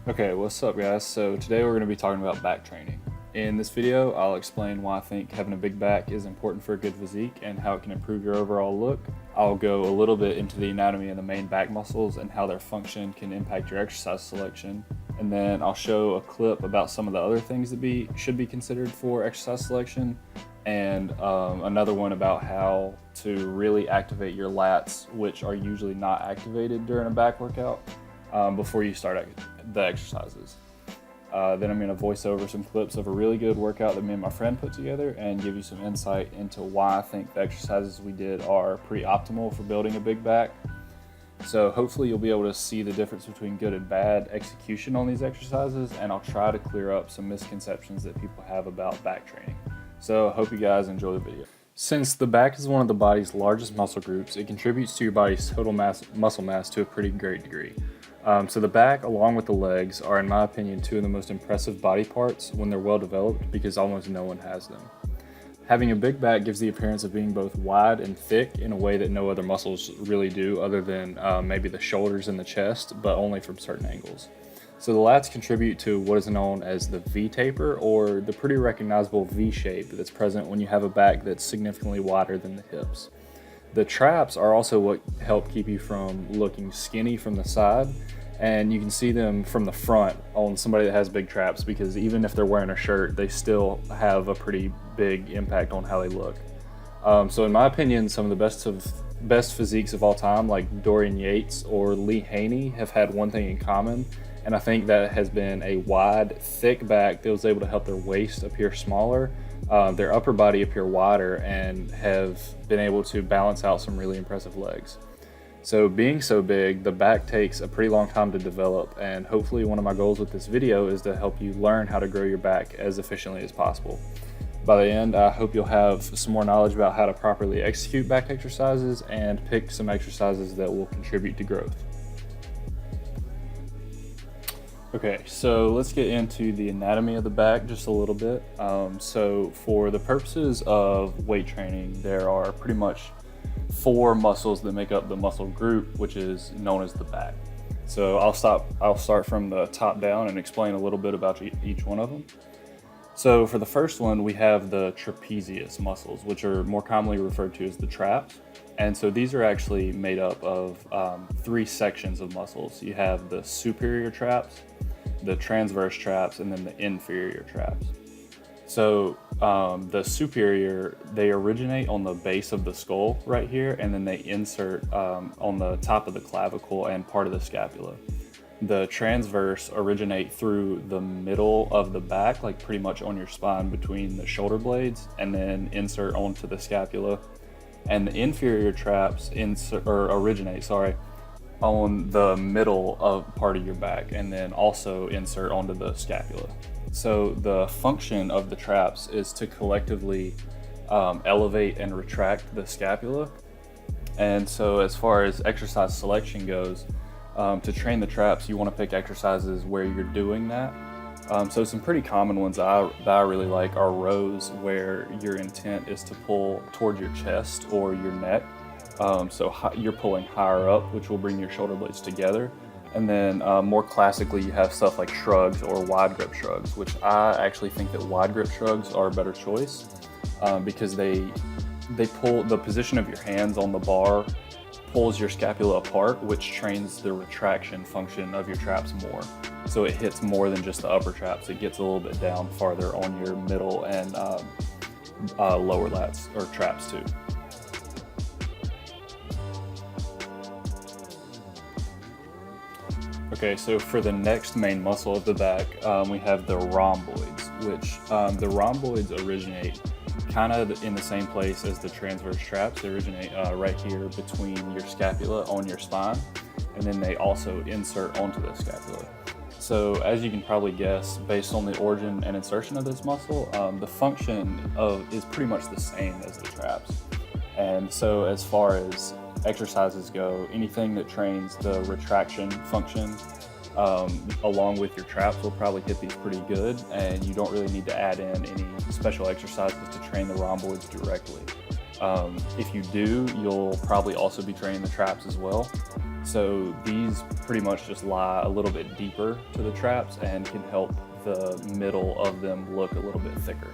Okay, what's up guys? So today we're going to be talking about back training. In this video, I'll explain why I think having a big back is important for a good physique and how it can improve your overall look. I'll go a little bit into the anatomy of the main back muscles and how their function can impact your exercise selection. And then I'll show a clip about some of the other things that should be considered for exercise selection, and another one about how to really activate your lats, which are usually not activated during a back workout, before you start the exercises. Then I'm going to voice over some clips of a really good workout that me and my friend put together and give you some insight into why I think the exercises we did are pretty optimal for building a big back. So hopefully you'll be able to see the difference between good and bad execution on these exercises, and I'll try to clear up some misconceptions that people have about back training. So I hope you guys enjoy the video. Since the back is one of the body's largest muscle groups, it contributes to your body's total muscle mass to a pretty great degree. So the back, along with the legs, are in my opinion two of the most impressive body parts when they're well developed, because almost no one has them. Having a big back gives the appearance of being both wide and thick in a way that no other muscles really do, other than maybe the shoulders and the chest, but only from certain angles. So the lats contribute to what is known as the V-taper, or the pretty recognizable V shape that's present when you have a back that's significantly wider than the hips. The traps are also what help keep you from looking skinny from the side, and you can see them from the front on somebody that has big traps, because even if they're wearing a shirt, they still have a pretty big impact on how they look. So in my opinion, some of the best physiques of all time, like Dorian Yates or Lee Haney, have had one thing in common, and I think that has been a wide, thick back that was able to help their waist appear smaller, their upper body appear wider, and have been able to balance out some really impressive legs. So being so big, the back takes a pretty long time to develop, and hopefully one of my goals with this video is to help you learn how to grow your back as efficiently as possible. By the end, I hope you'll have some more knowledge about how to properly execute back exercises and pick some exercises that will contribute to growth. Okay, so let's get into the anatomy of the back just a little bit. So for the purposes of weight training, there are pretty much 4 muscles that make up the muscle group, which is known as the back. So I'll start from the top down and explain a little bit about each one of them. So for the first one, we have the trapezius muscles, which are more commonly referred to as the traps. And so these are actually made up of 3 sections of muscles. You have the superior traps, the transverse traps, and then the inferior traps. So the superior, they originate on the base of the skull right here, and then they insert on the top of the clavicle and part of the scapula. The transverse originate through the middle of the back, like pretty much on your spine between the shoulder blades, and then insert onto the scapula. And the inferior traps originate on the middle of part of your back, and then also insert onto the scapula. So the function of the traps is to collectively elevate and retract the scapula. And so as far as exercise selection goes, to train the traps, you want to pick exercises where you're doing that. So some pretty common ones that I really like are rows where your intent is to pull towards your chest or your neck. You're pulling higher up, which will bring your shoulder blades together. And then more classically, you have stuff like shrugs or wide grip shrugs, which I actually think that wide grip shrugs are a better choice because they pull the position of your hands on the bar, pulls your scapula apart, which trains the retraction function of your traps more. So it hits more than just the upper traps. It gets a little bit down farther on your middle and lower lats or traps too. Okay, so for the next main muscle of the back, we have the rhomboids, which the rhomboids originate kind of in the same place as the transverse traps. They originate right here between your scapula on your spine, and then they also insert onto the scapula. So as you can probably guess, based on the origin and insertion of this muscle, the function is pretty much the same as the traps. And so as far as exercises go, anything that trains the retraction function along with your traps will probably hit these pretty good, and you don't really need to add in any special exercises to train the rhomboids directly. If you do, you'll probably also be training the traps as well. So these pretty much just lie a little bit deeper to the traps and can help the middle of them look a little bit thicker.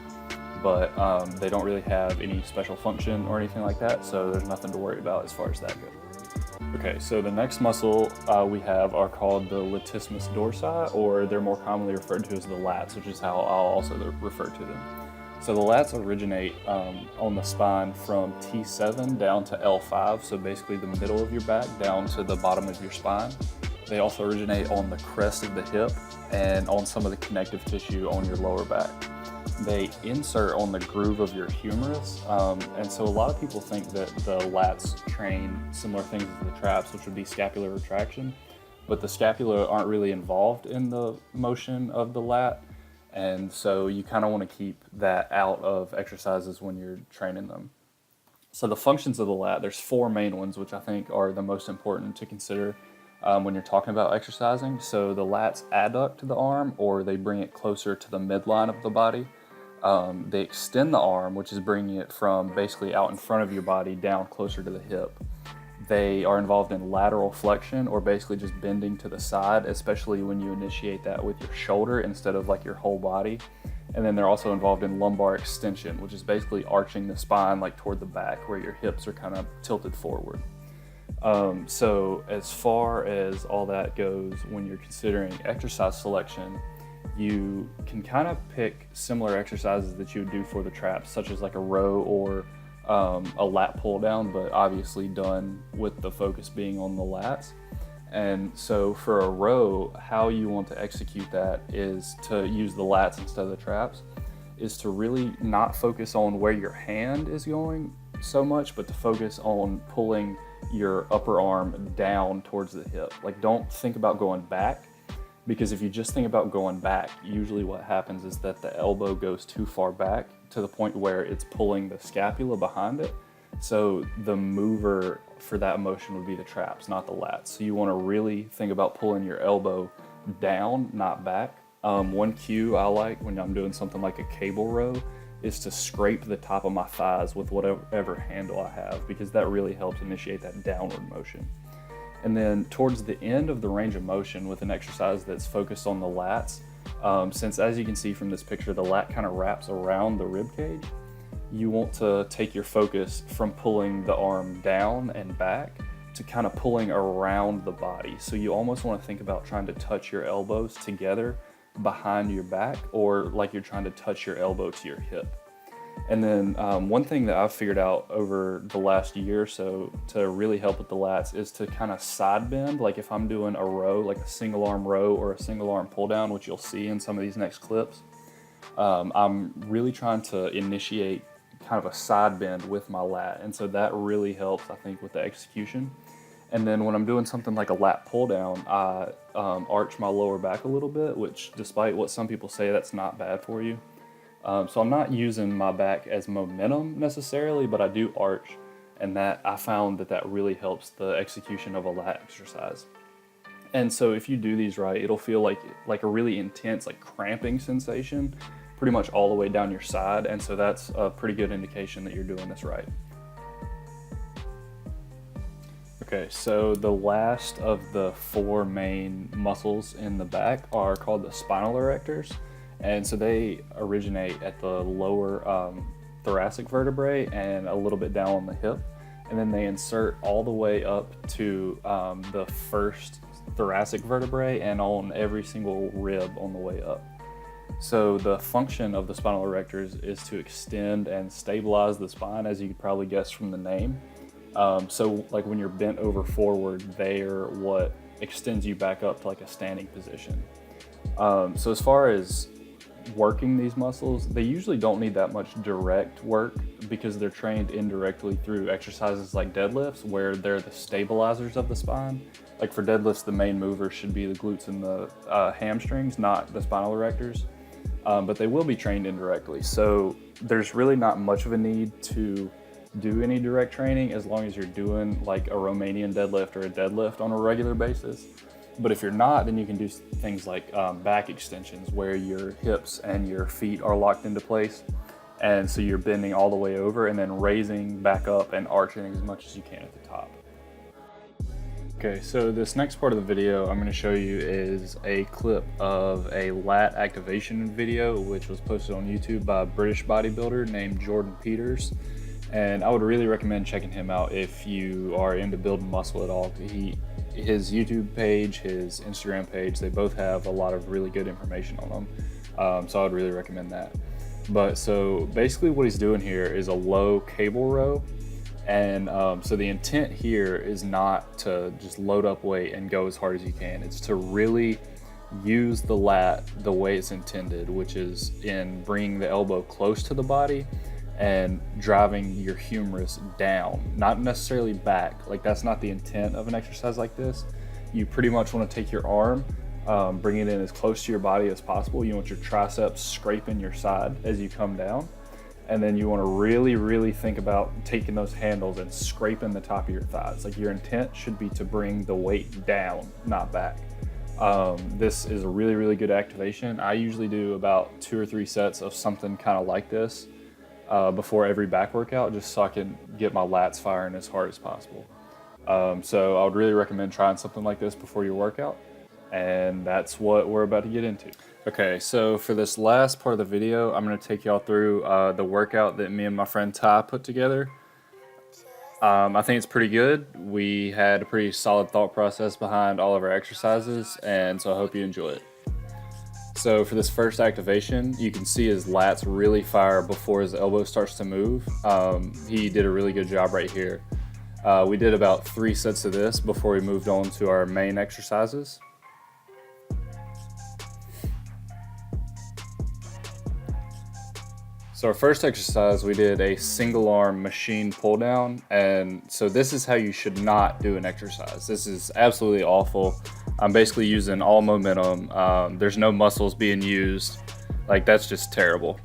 But they don't really have any special function or anything like that, so there's nothing to worry about as far as that goes. Okay, so the next muscle we have are called the latissimus dorsi, or they're more commonly referred to as the lats, which is how I'll also refer to them. So the lats originate on the spine from T7 down to L5, so basically the middle of your back down to the bottom of your spine. They also originate on the crest of the hip and on some of the connective tissue on your lower back. They insert on the groove of your humerus, and so a lot of people think that the lats train similar things as the traps, which would be scapular retraction, but the scapula aren't really involved in the motion of the lat, and so you kind of want to keep that out of exercises when you're training them. So the functions of the lat, there's 4 main ones, which I think are the most important to consider when you're talking about exercising. So the lats adduct the arm, or they bring it closer to the midline of the body. They extend the arm, which is bringing it from basically out in front of your body down closer to the hip. They are involved in lateral flexion, or basically just bending to the side, especially when you initiate that with your shoulder instead of like your whole body. And then they're also involved in lumbar extension, which is basically arching the spine like toward the back where your hips are kind of tilted forward. So as far as all that goes, when you're considering exercise selection, you can kind of pick similar exercises that you would do for the traps, such as like a row or a lat pull down, but obviously done with the focus being on the lats. And so for a row, how you want to execute that is to use the lats instead of the traps, is to really not focus on where your hand is going so much, but to focus on pulling your upper arm down towards the hip. Like, don't think about going back, because if you just think about going back, usually what happens is that the elbow goes too far back to the point where it's pulling the scapula behind it. So the mover for that motion would be the traps, not the lats. So you want to really think about pulling your elbow down, not back. One cue I like when I'm doing something like a cable row is to scrape the top of my thighs with whatever handle I have, because that really helps initiate that downward motion. And then towards the end of the range of motion with an exercise that's focused on the lats, since as you can see from this picture, the lat kind of wraps around the rib cage, you want to take your focus from pulling the arm down and back to kind of pulling around the body. So you almost want to think about trying to touch your elbows together behind your back, or like you're trying to touch your elbow to your hip. And then one thing that I've figured out over the last year or so to really help with the lats is to kind of side bend. Like if I'm doing a row, like a single arm row or a single arm pull down, which you'll see in some of these next clips, I'm really trying to initiate kind of a side bend with my lat. And so that really helps, I think, with the execution. And then when I'm doing something like a lat pull down, I arch my lower back a little bit, which despite what some people say, that's not bad for you. So I'm not using my back as momentum necessarily, but I do arch, and that I found that really helps the execution of a lat exercise. And so if you do these right, it'll feel like a really intense, like cramping sensation pretty much all the way down your side, and so that's a pretty good indication that you're doing this right. Okay, so the last of the 4 main muscles in the back are called the spinal erectors. And so they originate at the lower thoracic vertebrae and a little bit down on the hip. And then they insert all the way up to the first thoracic vertebrae and on every single rib on the way up. So the function of the spinal erectors is to extend and stabilize the spine, as you could probably guess from the name. So like when you're bent over forward, they're what extends you back up to like a standing position. So as far as working these muscles, they usually don't need that much direct work because they're trained indirectly through exercises like deadlifts, where they're the stabilizers of the spine. Like for deadlifts, the main mover should be the glutes and the hamstrings, not the spinal erectors, but they will be trained indirectly. So there's really not much of a need to do any direct training as long as you're doing like a Romanian deadlift or a deadlift on a regular basis. But if you're not, then you can do things like back extensions, where your hips and your feet are locked into place. And so you're bending all the way over and then raising back up and arching as much as you can at the top. Okay, so this next part of the video I'm going to show you is a clip of a lat activation video which was posted on YouTube by a British bodybuilder named Jordan Peters, and I would really recommend checking him out if you are into building muscle at all. His YouTube page, his Instagram page, they both have a lot of really good information on them, so I would really recommend that. But so basically what he's doing here is a low cable row. And so the intent here is not to just load up weight and go as hard as you can. It's to really use the lat the way it's intended, which is in bringing the elbow close to the body and driving your humerus down, not necessarily back. Like, that's not the intent of an exercise like this. You pretty much want to take your arm, bring it in as close to your body as possible. You want your triceps scraping your side as you come down. And then you want to really think about taking those handles and scraping the top of your thighs. Like, your intent should be to bring the weight down, not back. This is a really good activation. I usually do about 2 or 3 sets of something kind of like this before every back workout, just so I can get my lats firing as hard as possible. So I would really recommend trying something like this before your workout. And that's what we're about to get into. Okay, so for this last part of the video, I'm going to take y'all through the workout that me and my friend Ty put together. I think it's pretty good. We had a pretty solid thought process behind all of our exercises, and so I hope you enjoy it. So for this first activation, you can see his lats really fire before his elbow starts to move. He did a really good job right here. We did about 3 sets of this before we moved on to our main exercises. So our first exercise, we did a single arm machine pull down, and so this is how you should not do an exercise. This is absolutely awful. I'm basically using all momentum. There's no muscles being used. Like, that's just terrible.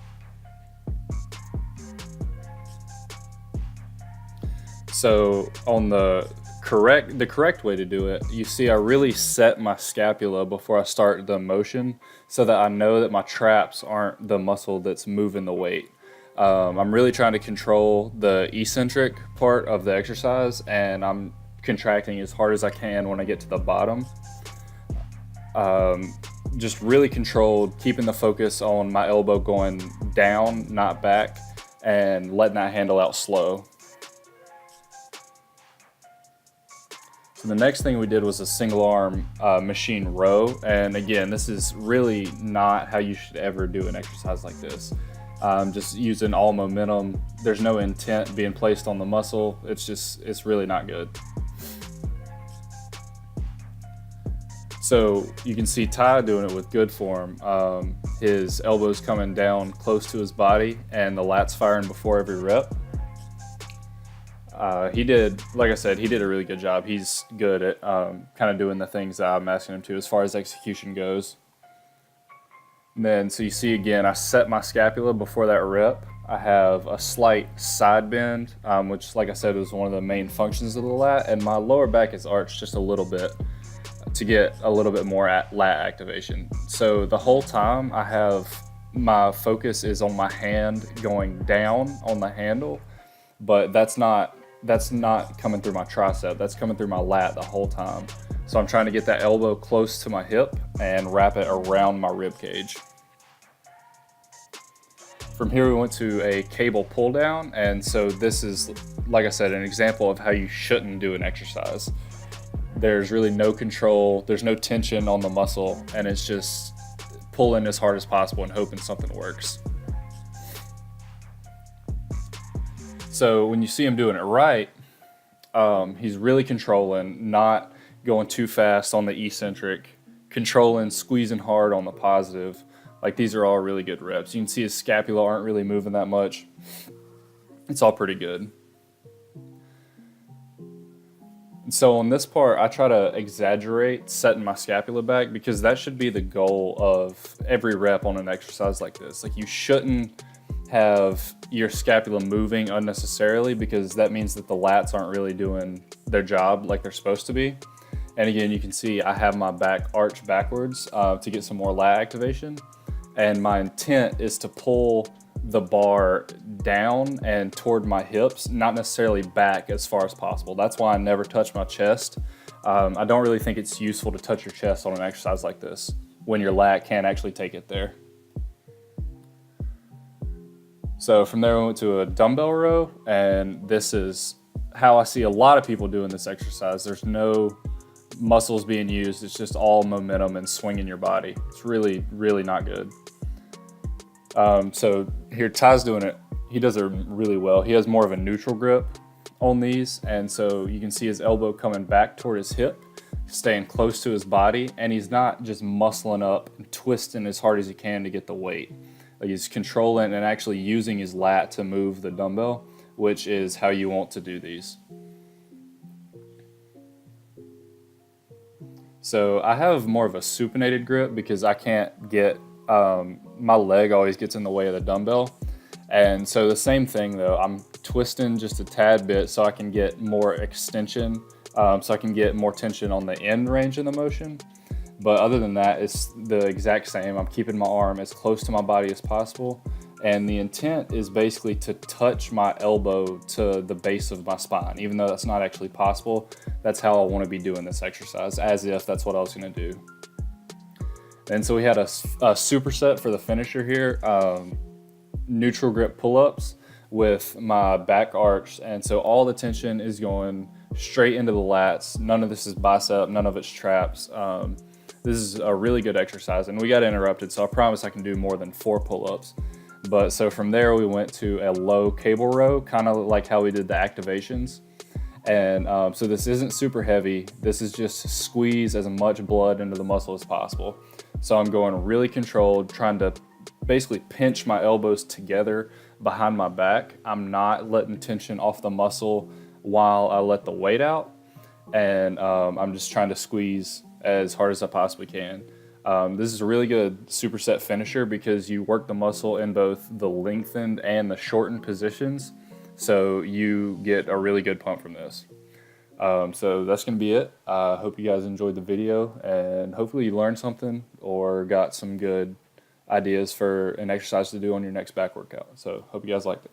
So on the correct way to do it, you see I really set my scapula before I start the motion so that I know that my traps aren't the muscle that's moving the weight. I'm really trying to control the eccentric part of the exercise, and I'm contracting as hard as I can when I get to the bottom. Just really controlled, keeping the focus on my elbow going down, not back, and letting that handle out slow. The next thing we did was a single arm machine row, and again, this is really not how you should ever do an exercise like this. Just using all momentum. There's no intent being placed on the muscle. It's really not good. So you can see Ty doing it with good form. His elbows coming down close to his body and the lats firing before every rep. Like I said, he did a really good job. He's good at kind of doing the things that I'm asking him to as far as execution goes. And then, so you see again, I set my scapula before that rep. I have a slight side bend, which, like I said, was one of the main functions of the lat, and my lower back is arched just a little bit to get a little bit more lat activation. So the whole time my focus is on my hand going down on the handle, but that's not coming through my tricep, that's coming through my lat the whole time. So I'm trying to get that elbow close to my hip and wrap it around my rib cage. From here we went to a cable pull down, and so this is, like I said, an example of how you shouldn't do an exercise. There's really no control, there's no tension on the muscle, and it's just pulling as hard as possible and hoping something works. So when you see him doing it right, he's really controlling, not going too fast on the eccentric, controlling, squeezing hard on the positive. Like, these are all really good reps. You can see his scapula aren't really moving that much. It's all pretty good. And so on this part, I try to exaggerate setting my scapula back, because that should be the goal of every rep on an exercise like this. Like, you shouldn't have your scapula moving unnecessarily, because that means that the lats aren't really doing their job like they're supposed to be. And again, you can see I have my back arched backwards to get some more lat activation. And my intent is to pull the bar down and toward my hips, not necessarily back as far as possible. That's why I never touch my chest. I don't really think it's useful to touch your chest on an exercise like this when your lat can't actually take it there. So from there we went to a dumbbell row, and this is how I see a lot of people doing this exercise. There's no muscles being used, it's just all momentum and swinging your body. It's really, really not good. So here Ty's doing it. He does it really well. He has more of a neutral grip on these, and so you can see his elbow coming back toward his hip, staying close to his body, and he's not just muscling up and twisting as hard as he can to get the weight. Like, he's controlling and actually using his lat to move the dumbbell, which is how you want to do these. So I have more of a supinated grip because I can't get, my leg always gets in the way of the dumbbell. And so the same thing though, I'm twisting just a tad bit so I can get more extension, so I can get more tension on the end range of the motion. But other than that, it's the exact same. I'm keeping my arm as close to my body as possible. And the intent is basically to touch my elbow to the base of my spine, even though that's not actually possible. That's how I want to be doing this exercise, as if that's what I was going to do. And so we had a superset for the finisher here, neutral grip pull-ups with my back arch. And so all the tension is going straight into the lats. None of this is bicep, none of it's traps. This is a really good exercise, and we got interrupted, so I promise I can do more than 4 pull-ups. But so from there we went to a low cable row, kind of like how we did the activations. And so this isn't super heavy. This is just to squeeze as much blood into the muscle as possible. So I'm going really controlled, trying to basically pinch my elbows together behind my back. I'm not letting tension off the muscle while I let the weight out. And I'm just trying to squeeze as hard as I possibly can. This is a really good superset finisher because you work the muscle in both the lengthened and the shortened positions, so you get a really good pump from this. So that's going to be it. I hope you guys enjoyed the video, and hopefully you learned something or got some good ideas for an exercise to do on your next back workout. So hope you guys liked it.